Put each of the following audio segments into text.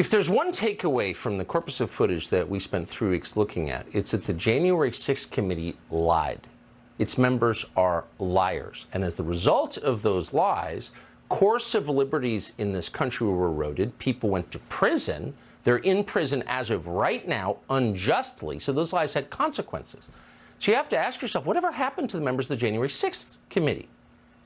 If there's one takeaway from the corpus of footage that we spent 3 weeks looking at, it's that the January 6th committee lied. Its members are liars. And as the result of those lies, core civil liberties in this country were eroded. People went to prison. They're in prison as of right now, unjustly. So those lies had consequences. So you have to ask yourself, whatever happened to the members of the January 6th committee?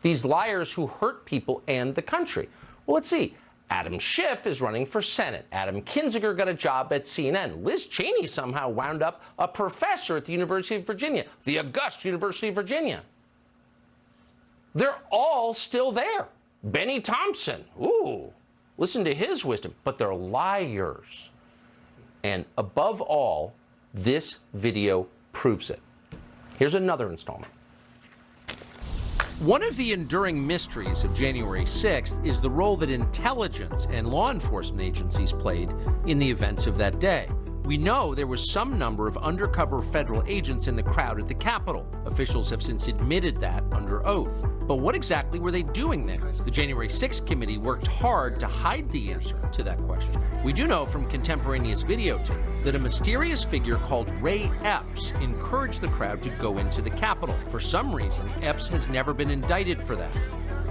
These liars who hurt people and the country. Well, let's see. Adam Schiff is running for Senate. Adam Kinzinger got a job at CNN. Liz Cheney somehow wound up a professor at the University of Virginia, the august University of Virginia. They're all still there. Benny Thompson, ooh, listen to his wisdom, but they're liars. And above all, this video proves it. Here's another installment. One of the enduring mysteries of January 6th is the role that intelligence and law enforcement agencies played in the events of that day. We know there was some number of undercover federal agents in the crowd at the Capitol. Officials have since admitted that under oath. But what exactly were they doing there? The January 6th committee worked hard to hide the answer to that question. We do know from contemporaneous videotape that a mysterious figure called Ray Epps encouraged the crowd to go into the Capitol. For some reason, Epps has never been indicted for that.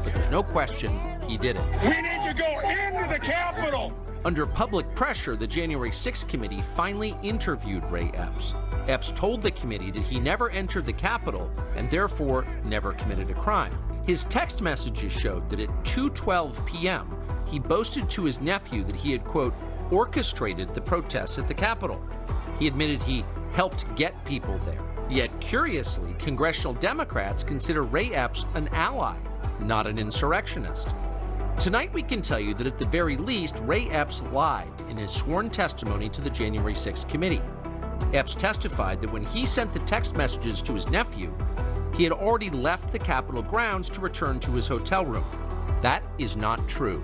But there's no question he did it. We need to go into the Capitol! Under public pressure, the January 6th committee finally interviewed Ray Epps. Epps told the committee that he never entered the Capitol and therefore never committed a crime. His text messages showed that at 2:12 p.m., he boasted to his nephew that he had, quote, orchestrated the protests at the Capitol. He admitted he helped get people there. Yet, curiously, congressional Democrats consider Ray Epps an ally, not an insurrectionist. Tonight we can tell you that at the very least, Ray Epps lied in his sworn testimony to the January 6th committee. Epps testified that when he sent the text messages to his nephew, he had already left the Capitol grounds to return to his hotel room. That is not true.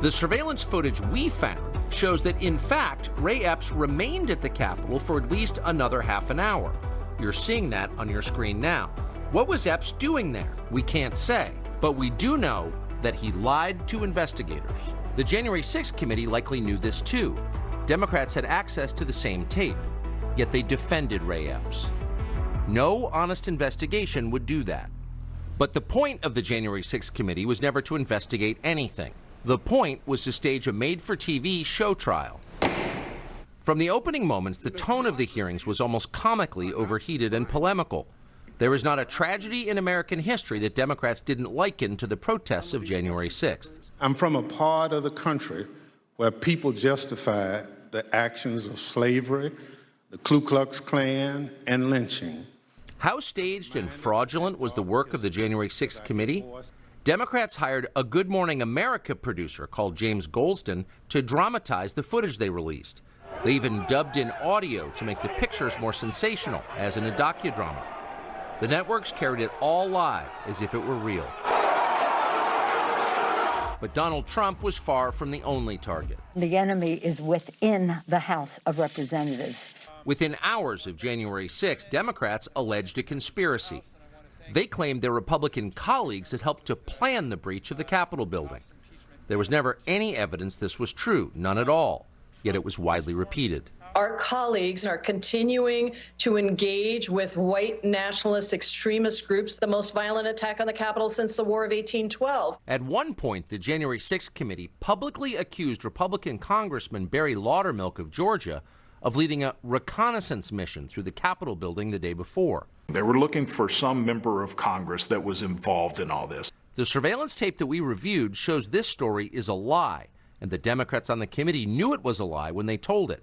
The surveillance footage we found shows that, in fact, Ray Epps remained at the Capitol for at least another half an hour. You're seeing that on your screen now. What was Epps doing there? We can't say, but we do know that he lied to investigators. The January 6th committee likely knew this too. Democrats had access to the same tape, yet they defended Ray Epps. No honest investigation would do that. But the point of the January 6th committee was never to investigate anything. The point was to stage a made-for-TV show trial. From the opening moments, the tone of the hearings was almost comically overheated and polemical. There is not a tragedy in American history that Democrats didn't liken to the protests of January 6th. I'm from a part of the country where people justify the actions of slavery, the Ku Klux Klan, and lynching. How staged and fraudulent was the work of the January 6th committee? Democrats hired a Good Morning America producer called James Goldston to dramatize the footage they released. They even dubbed in audio to make the pictures more sensational, as in a docudrama. The networks carried it all live, as if it were real. But Donald Trump was far from the only target. The enemy is within the House of Representatives. Within hours of January 6, Democrats alleged a conspiracy. They claimed their Republican colleagues had helped to plan the breach of the Capitol building. There was never any evidence this was true, none at all, yet it was widely repeated. Our colleagues are continuing to engage with white nationalist extremist groups, the most violent attack on the Capitol since the War of 1812. At one point, the January 6th committee publicly accused Republican Congressman Barry Laudermilk of Georgia of leading a reconnaissance mission through the Capitol building the day before. They were looking for some member of Congress that was involved in all this. The surveillance tape that we reviewed shows this story is a lie, and the Democrats on the committee knew it was a lie when they told it.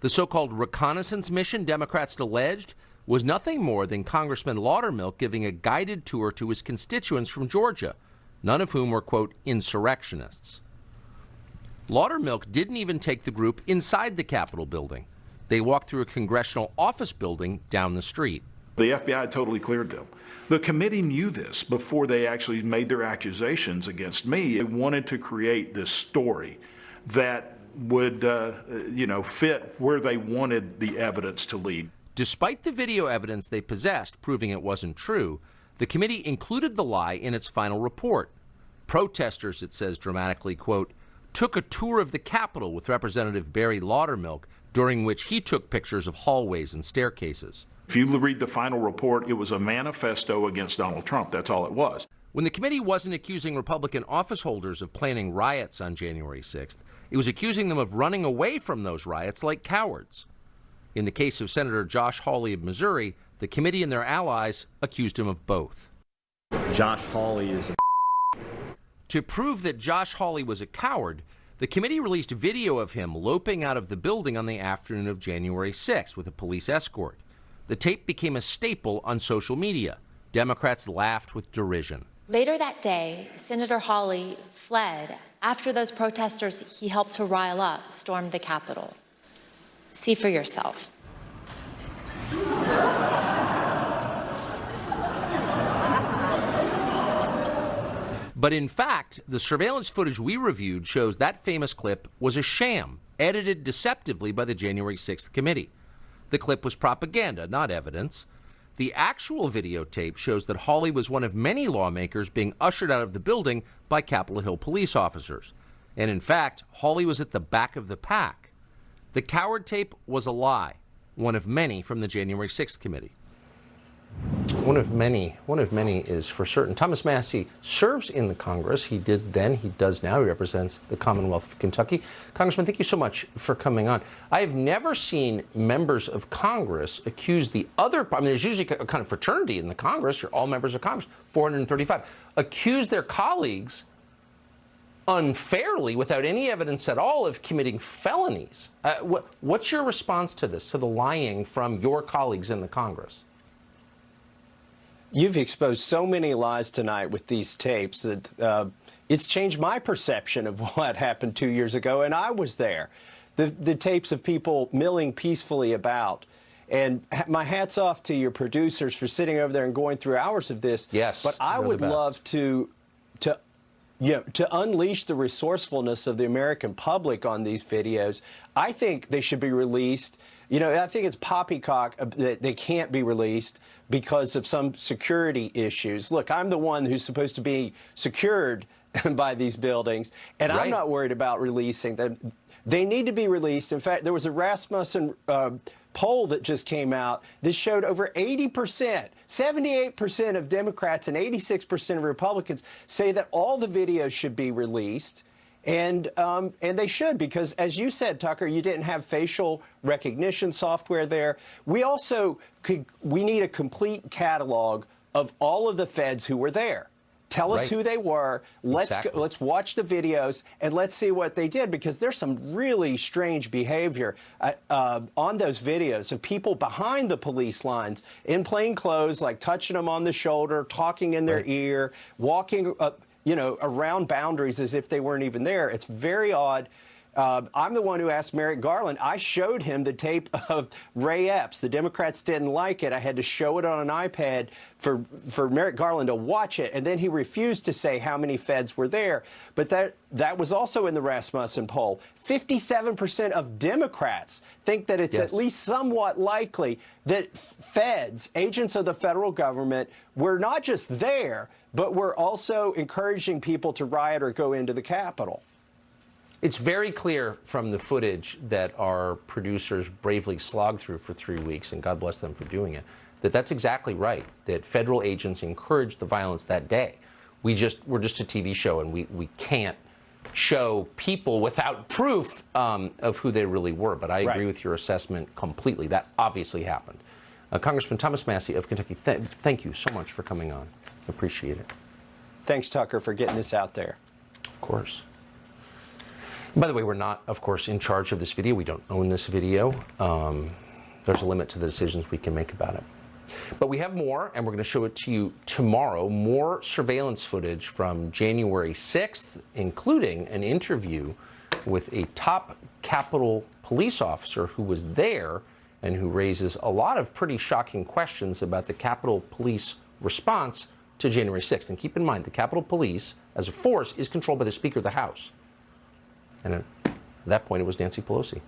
The so-called reconnaissance mission Democrats alleged was nothing more than Congressman Laudermilk giving a guided tour to his constituents from Georgia, none of whom were, quote, insurrectionists. Laudermilk didn't even take the group inside the Capitol building. They walked through a congressional office building down the street. The FBI totally cleared them. The committee knew this before they actually made their accusations against me. They wanted to create this story that would, fit where they wanted the evidence to lead. Despite the video evidence they possessed proving it wasn't true, the committee included the lie in its final report. Protesters, it says dramatically, quote, took a tour of the Capitol with Representative Barry Laudermilk, during which he took pictures of hallways and staircases. If you read the final report, it was a manifesto against Donald Trump. That's all it was. When the committee wasn't accusing Republican office holders of planning riots on January 6th, it was accusing them of running away from those riots like cowards. In the case of Senator Josh Hawley of Missouri, the committee and their allies accused him of both. Josh Hawley is a To prove that Josh Hawley was a coward, the committee released video of him loping out of the building on the afternoon of January 6th with a police escort. The tape became a staple on social media. Democrats laughed with derision. Later that day, Senator Hawley fled after those protesters he helped to rile up stormed the Capitol. See for yourself. But in fact, the surveillance footage we reviewed shows that famous clip was a sham, edited deceptively by the January 6th committee. The clip was propaganda, not evidence. The actual videotape shows that Hawley was one of many lawmakers being ushered out of the building by Capitol Hill police officers. And in fact, Hawley was at the back of the pack. The coward tape was a lie, one of many from the January 6th committee. One of many is for certain. Thomas Massie serves in the Congress. He did then, he does now. He represents the Commonwealth of Kentucky. Congressman, thank you so much for coming on. I have never seen members of Congress accuse the other, I mean, there's usually a kind of fraternity in the Congress. You're all members of Congress, 435, accuse their colleagues unfairly, without any evidence at all, of committing felonies. What's your response to this, to the lying from your colleagues in the Congress? You've exposed so many lies tonight with these tapes that it's changed my perception of what happened 2 years ago, and I was there. The tapes of people milling peacefully about. And my hat's off to your producers for sitting over there and going through hours of this. Yes, but I would love to unleash the resourcefulness of the American public on these videos. I think they should be released. You know, I think it's poppycock that they can't be released because of some security issues. Look, I'm the one who's supposed to be secured by these buildings, and I'm not worried about releasing them. They need to be released. In fact, there was a Rasmussen poll that just came out. This showed over 80%, 78% of Democrats and 86% of Republicans say that all the videos should be released. And they should, because as you said, Tucker, you didn't have facial recognition software there. We also we need a complete catalog of all of the feds who were there. Tell us who they were. Let's watch the videos and let's see what they did, because there's some really strange behavior on those videos of people behind the police lines in plain clothes, like touching them on the shoulder, talking in their ear, walking around boundaries as if they weren't even there. It's very odd. I'm the one who asked Merrick Garland. I showed him the tape of Ray Epps. The Democrats didn't like it. I had to show it on an iPad for Merrick Garland to watch it, and then he refused to say how many feds were there. But that was also in the Rasmussen poll. 57% of Democrats think that it's at least somewhat likely that feds, agents of the federal government, were not just there, but were also encouraging people to riot or go into the Capitol. It's very clear from the footage that our producers bravely slogged through for 3 weeks, and God bless them for doing it, that's exactly right, that federal agents encouraged the violence that day. We're just a TV show, and we can't show people without proof of who they really were. But I agree with your assessment completely. That obviously happened. Congressman Thomas Massie of Kentucky, thank you so much for coming on. Appreciate it. Thanks, Tucker, for getting this out there. Of course. By the way, we're not, of course, in charge of this video. We don't own this video. There's a limit to the decisions we can make about it. But we have more, and we're going to show it to you tomorrow. More surveillance footage from January 6th, including an interview with a top Capitol police officer who was there and who raises a lot of pretty shocking questions about the Capitol Police response to January 6th. And keep in mind, the Capitol Police, as a force, is controlled by the Speaker of the House. And at that point, it was Nancy Pelosi.